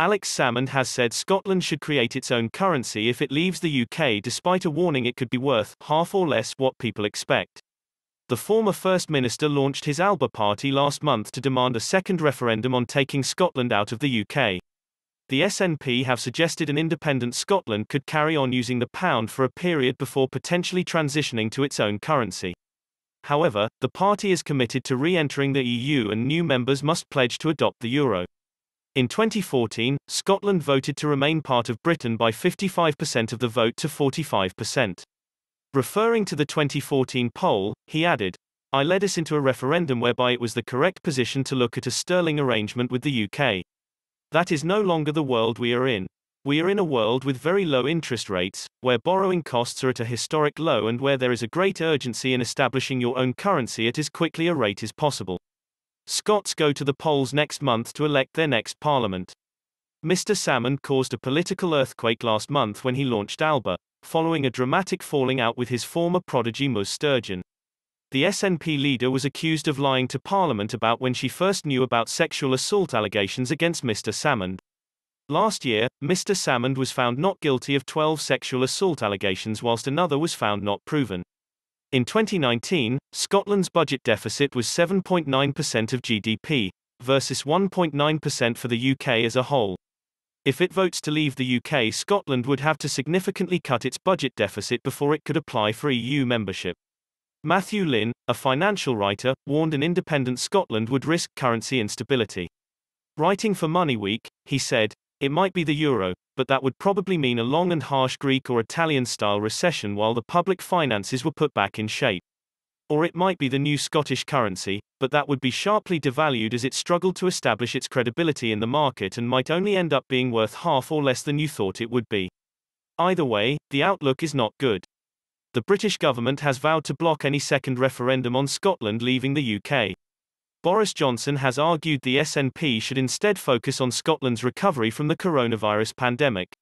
Alex Salmond has said Scotland should create its own currency if it leaves the UK, despite a warning it could be worth half or less what people expect. The former First Minister launched his Alba party last month to demand a second referendum on taking Scotland out of the UK. The SNP have suggested an independent Scotland could carry on using the pound for a period before potentially transitioning to its own currency. However, the party is committed to re-entering the EU and new members must pledge to adopt the euro. In 2014, Scotland voted to remain part of Britain by 55% of the vote to 45%. Referring to the 2014 poll, he added, "I led us into a referendum whereby it was the correct position to look at a sterling arrangement with the UK. That is no longer the world we are in. We are in a world with very low interest rates, where borrowing costs are at a historic low and where there is a great urgency in establishing your own currency at as quickly a rate as possible." Scots go to the polls next month to elect their next parliament. Mr. Salmond caused a political earthquake last month when he launched Alba, following a dramatic falling out with his former prodigy Ms. Sturgeon. The SNP leader was accused of lying to Parliament about when she first knew about sexual assault allegations against Mr. Salmond. Last year, Mr. Salmond was found not guilty of 12 sexual assault allegations whilst another was found not proven. In 2019, Scotland's budget deficit was 7.9% of GDP, versus 1.9% for the UK as a whole. If it votes to leave the UK, Scotland would have to significantly cut its budget deficit before it could apply for EU membership. Matthew Lynn, a financial writer, warned an independent Scotland would risk currency instability. Writing for Money Week, he said, "It might be the euro, but that would probably mean a long and harsh Greek or Italian-style recession while the public finances were put back in shape. Or it might be the new Scottish currency, but that would be sharply devalued as it struggled to establish its credibility in the market and might only end up being worth half or less than you thought it would be. Either way, the outlook is not good." The British government has vowed to block any second referendum on Scotland leaving the UK. Boris Johnson has argued the SNP should instead focus on Scotland's recovery from the coronavirus pandemic.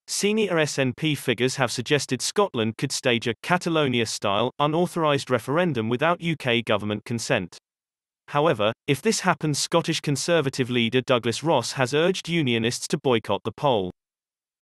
Senior SNP figures have suggested Scotland could stage a Catalonia-style, unauthorised referendum without UK government consent. However, if this happens, Scottish Conservative leader Douglas Ross has urged unionists to boycott the poll.